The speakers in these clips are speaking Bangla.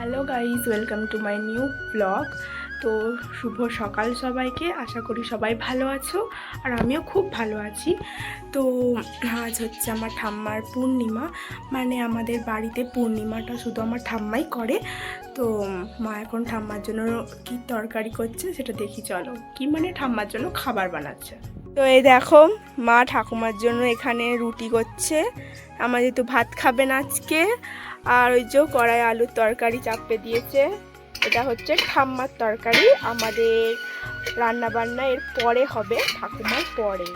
Hello guys, welcome to my new blog. তো শুভ সকাল সবাইকে। আশা করি সবাই ভালো আছো, আর আমিও খুব ভালো আছি। তো আজ হচ্ছে আমার ঠাম্মার পূর্ণিমা, মানে আমাদের বাড়িতে পূর্ণিমাটা শুধু আমার ঠাম্মাই করে। তো মা এখন ঠাম্মার জন্য কি তরকারি করছে সেটা দেখি, চলো। কি মানে ঠাম্মার জন্য খাবার বানাচ্ছে। তো এই দেখো, মা ঠাকুমার জন্য এখানে রুটি করছে। আমার যেহেতু ভাত খাবেন আজকে, আর ওই যে কড়াই আলুর তরকারি চাপতে দিয়েছে। এটা হচ্ছে ঠাম্মার তরকারি, আমাদের রান্না বান্না এর পরে হবে, ঠাকুমার পরে।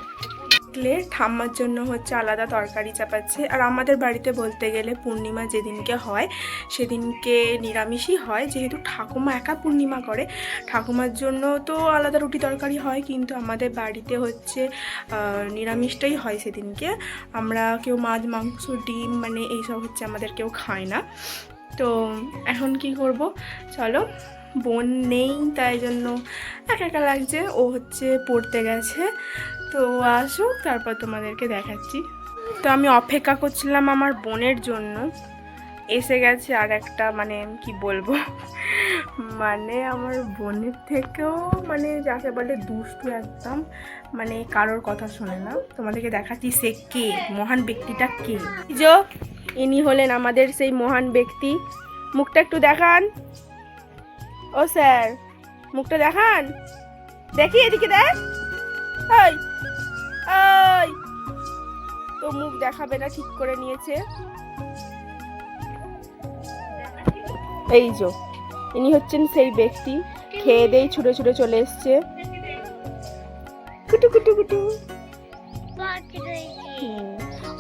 ঠাম্মার জন্য হচ্ছে আলাদা তরকারি চাপাচ্ছে। আর আমাদের বাড়িতে বলতে গেলে পূর্ণিমা যেদিনকে হয় সেদিনকে নিরামিষই হয়, যেহেতু ঠাকুমা একা পূর্ণিমা করে। ঠাকুমার জন্য তো আলাদা রুটি তরকারি হয়, কিন্তু আমাদের বাড়িতে হচ্ছে নিরামিষটাই হয় সেদিনকে। আমরা কেউ মাছ মাংস ডিম মানে এইসব হচ্ছে আমাদের কেউ খায় না। তো এখন কি করব, চলো। বোন নেই, তাই জন্য একা একা লাগছে। ও হচ্ছে পড়তে গেছে, তো আসুক তারপর তোমাদেরকে দেখাচ্ছি। তো আমি অপেক্ষা করছিলাম আমার বোনের জন্য। এসে গেছে আর একটা, মানে কি বলবো, মানে আমার বোনের থেকেও মানে যাকে বলে দুষ্টু একদম, মানে কারোর কথা শোনে না। তোমাদেরকে দেখাচ্ছি সে কে, মহান ব্যক্তিটা কে। যো, ইনি হলেন আমাদের সেই মহান ব্যক্তি। মুখটা একটু দেখান। ও স্যার, মুখটা দেখান, দেখি এদিকে দেখ। ওই ওই, তো মুখ দেখাবে না, ঠিক করে নিয়েছে। এই যে ইনি হচ্ছেন সেই ব্যক্তি, খেয়ে দেই ছুটে ছুটে চলে এসছে। কুটু কুটু কুটু।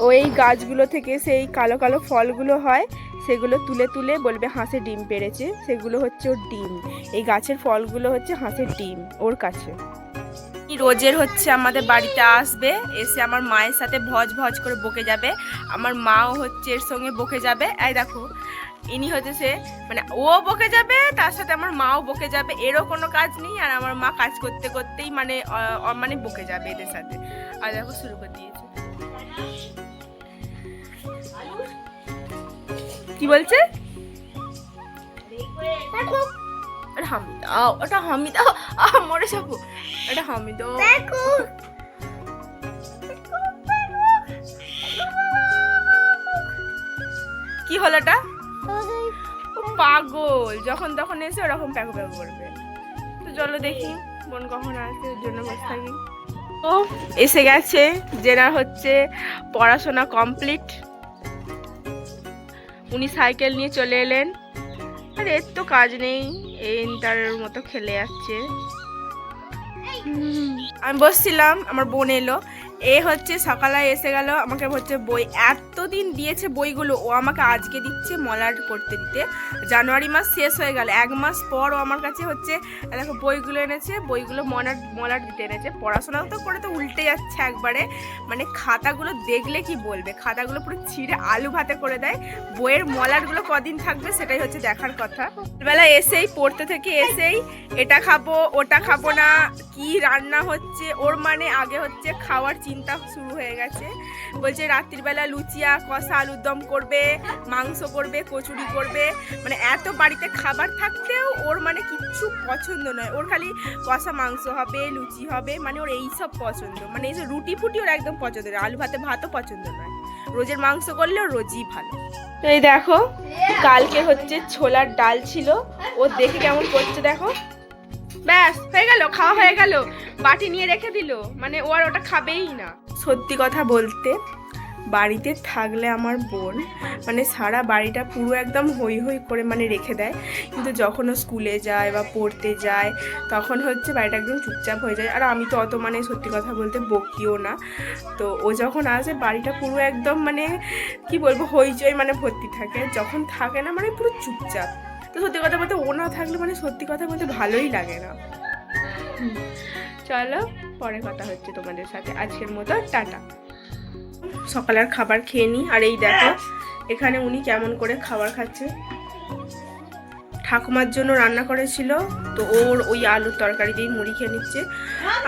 ও এই গাছগুলো থেকে সেই কালো কালো ফলগুলো হয়, সেগুলো তুলে তুলে বলবে হাঁসে ডিম পেড়েছে। সেগুলো হচ্ছে ওর ডিম, এই গাছের ফলগুলো হচ্ছে হাঁসের ডিম ওর কাছে। রোজের হচ্ছে আমাদের বাড়িতে আসবে, এসে আমার মায়ের সাথে ভজ ভজ করে বকে যাবে। আমার মাও হচ্ছে এর সঙ্গে বকে যাবে। এই দেখো, ইনি হচ্ছে সে, মানে ও বকে যাবে, তার সাথে আমার মাও বকে যাবে। এরও কোনো কাজ নেই, আর আমার মা কাজ করতে করতেই মানে মানে বকে যাবে এদের সাথে। আর দেখো শুরু করে দিয়েছে। কি বলছে? হামি দাও, ওটা হামি দাও, মরে যাবো। এটা হামি দাও। কি হলো এটা? পাগল, যখন তখন এসে ওরকম প্যাকো প্যাকো করবে। তো চলো দেখি বোন কখন আসে, ওর জন্য বসে থাকি। ও এসে গেছে, যেটা হচ্ছে পড়াশোনা কমপ্লিট। উনি সাইকেল নিয়ে চলে এলেন। আর এর তো কাজ নেই, এই ইন্টারের মতো খেলে যাচ্ছে। আমি বসছিলাম, আমার বোন এলো। এ হচ্ছে সকালে এসে গেল, আমাকে হচ্ছে বই এতদিন দিয়েছে বইগুলো, ও আমাকে আজকে দিচ্ছে মলাট করতে দিতে। জানুয়ারি মাস শেষ হয়ে গেল, 1 মাস পর ও আমার কাছে হচ্ছে দেখো বইগুলো এনেছে, বইগুলো মলাট দিতে এনেছে। পড়াশোনা তো করে তো উল্টে যাচ্ছে একবারে, মানে খাতাগুলো দেখলে কি বলবে, খাতাগুলো পুরো ছিঁড়ে আলু ভাতে করে দেয়। বইয়ের মলাটগুলো কদিন থাকবে সেটাই হচ্ছে দেখার কথা। বেলা এসেই পড়তে থেকে এসেই এটা খাবো ওটা খাবো না, কি রান্না হচ্ছে ওর মানে আগে হচ্ছে খাওয়ার চিন্তা শুরু হয়ে গেছে। বলছে রাত্রিবেলা লুচিয়া কষা আলুর দম করবে, মাংস করবে, কচুরি করবে। মানে এত বাড়িতে খাবার থাকতেও ওর মানে কিচ্ছু পছন্দ নয়। ওর খালি কষা মাংস হবে, লুচি হবে, মানে ওর এইসব পছন্দ। মানে এই যে রুটি ফুটি ওর একদম পছন্দ নয়, আলু ভাতে ভাতও পছন্দ নয়। রোজের মাংস করলেও রোজই ভালো। তো এই দেখো, কালকে হচ্ছে ছোলার ডাল ছিল, ও দেখে কেমন করছে দেখো। ব্যাস হয়ে গেল, খাওয়া হয়ে গেল, বাটি নিয়ে রেখে দিল, মানে ও আর ওটা খাবেই না। সত্যি কথা বলতে, বাড়িতে থাকলে আমার বোন মানে সারা বাড়িটা পুরো একদম হই হই করে মানে রেখে দেয়, কিন্তু যখন ও স্কুলে যায় বা পড়তে যায় তখন হচ্ছে বাড়িটা একদম চুপচাপ হয়ে যায়। আর আমি তো অত মানে সত্যি কথা বলতে বকিও না। তো ও যখন আসে বাড়িটা পুরো একদম মানে কি বলবো, হইচই মানে ভর্তি থাকে। যখন থাকে না মানে পুরো চুপচাপ। তো সত্যি কথা বলতে ও না থাকলে মানে সত্যি কথা বলতে ভালোই লাগে না। চলো পরে কথা হচ্ছে তোমাদের সাথে, আজকের মতো টাটা। সকালের খাবার খেয়ে নিই। আর এই দেখো এখানে উনি কেমন করে খাবার খাচ্ছে। ঠাকুমার জন্য রান্না করেছিল, তো ওর ওই আলুর তরকারি দিয়ে মুড়ি খেয়ে নিচ্ছে।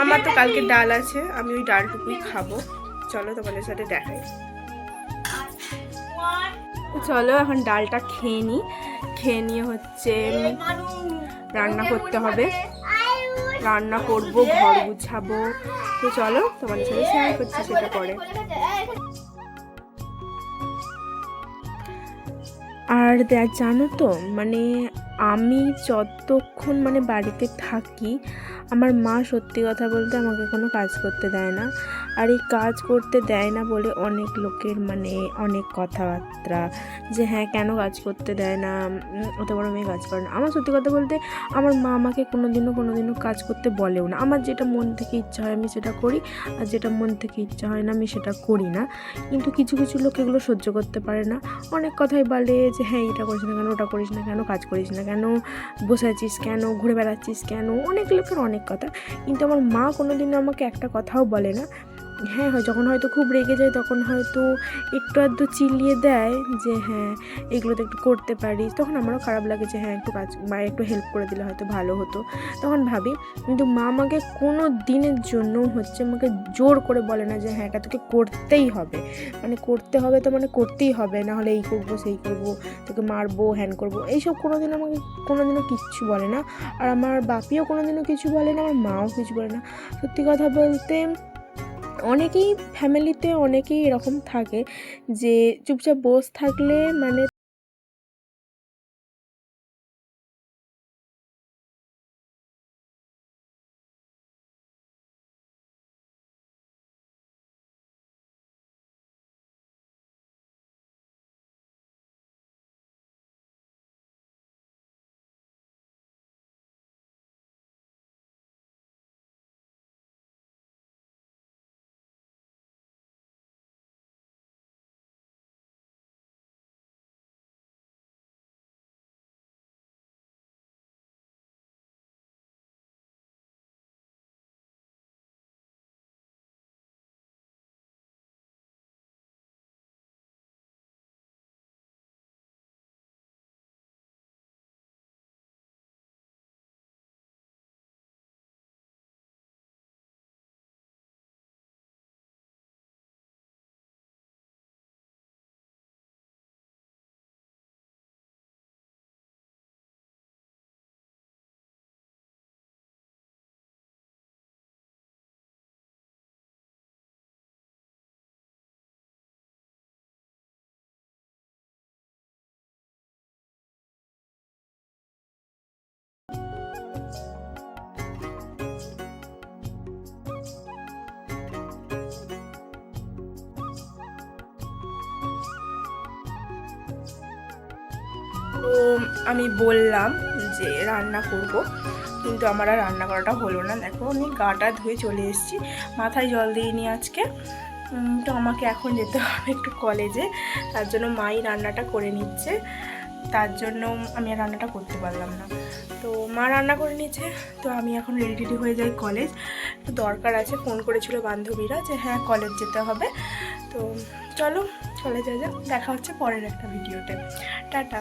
আমার তো কালকে ডাল আছে, আমি ওই ডালটুকুই খাবো। চলো তোমাদের সাথে দেখাই। চলো এখন ডালটা খেয়ে নিই। খেয়ে নিয়ে হচ্ছে রান্না করতে হবে, রান্না করব, ঘর গুছাবো। তো চলো তোমাদের সাথে শেয়ার করছি সেটা পরে। আর জানো তো মানে আমি যতক্ষণ মানে বাড়িতে থাকি আমার মা সত্যি কথা বলতে আমাকে কোনো কাজ করতে দেয় না। আর এই কাজ করতে দেয় না বলে অনেক লোকের মানে অনেক কথাবার্তা যে হ্যাঁ কেন কাজ করতে দেয় না, অত বড় মেয়ে কাজ করে না। আমার সত্যি কথা বলতে আমার মা আমাকে কোনোদিনও কাজ করতে বলেও না। আমার যেটা মন থেকে ইচ্ছা হয় আমি সেটা করি, আর যেটা মন থেকে ইচ্ছা হয় না আমি সেটা করি না। কিন্তু কিছু কিছু লোক এগুলো সহ্য করতে পারে না, অনেক কথাই বলে যে হ্যাঁ এটা করিস না কেন, ওটা করিস না কেন, কাজ করিস না কেন, বসে আছিস কেন, ঘুরে বেড়াচ্ছিস কেন, অনেক লোকের অনেক কথা। কিন্তু আমার মা কোনোদিনও আমাকে একটা কথাও বলে না। হ্যাঁ যখন হয়তো খুব রেগে যায় তখন হয়তো একটু আধটু চিল্লিয়ে দেয় যে হ্যাঁ এগুলো তো একটু করতে পারিস, তখন আমারও খারাপ লাগে যে হ্যাঁ একটু কাজ বা একটু হেল্প করে দিলে হয়তো ভালো হতো, তখন ভাবি। কিন্তু মা আমাকে কোনো দিনের জন্য হচ্ছে আমাকে জোর করে বলে না যে হ্যাঁ এটা তোকে করতেই হবে, মানে করতে হবে তো মানে করতেই হবে, না হলে এই করবো সেই করবো, তোকে মারবো হ্যান করবো, এইসব কোনোদিন আমাকে কোনোদিনও কিচ্ছু বলে না। আর আমার বাপিও কোনোদিনও কিছু বলে না, আমার মাও কিছু বলে না। সত্যি কথা বলতে অনেকেই ফ্যামিলিতে অনেকেই এরকম থাকে যে চুপচাপ বসে থাকলে মানে তো আমি বললাম যে রান্না করব, কিন্তু আমার আর রান্না করাটা হলো না। দেখো আমি গাটা ধুয়ে চলে এসেছি, মাথায় জল দিইনি আজকে। তো আমাকে এখন যেতে হবে একটু কলেজে, তার জন্য মাই রান্নাটা করে নিচ্ছে, তার জন্য আমি আর রান্নাটা করতে পারলাম না। তো মা রান্না করে নিচ্ছে, তো আমি এখন রেডি হয়ে যাই কলেজ। তো দরকার আছে, ফোন করেছিল বান্ধবীরা যে হ্যাঁ কলেজ যেতে হবে। তো চলো চলে যাওয়া যাক, দেখা হচ্ছে পরের একটা ভিডিওতে। টাটা।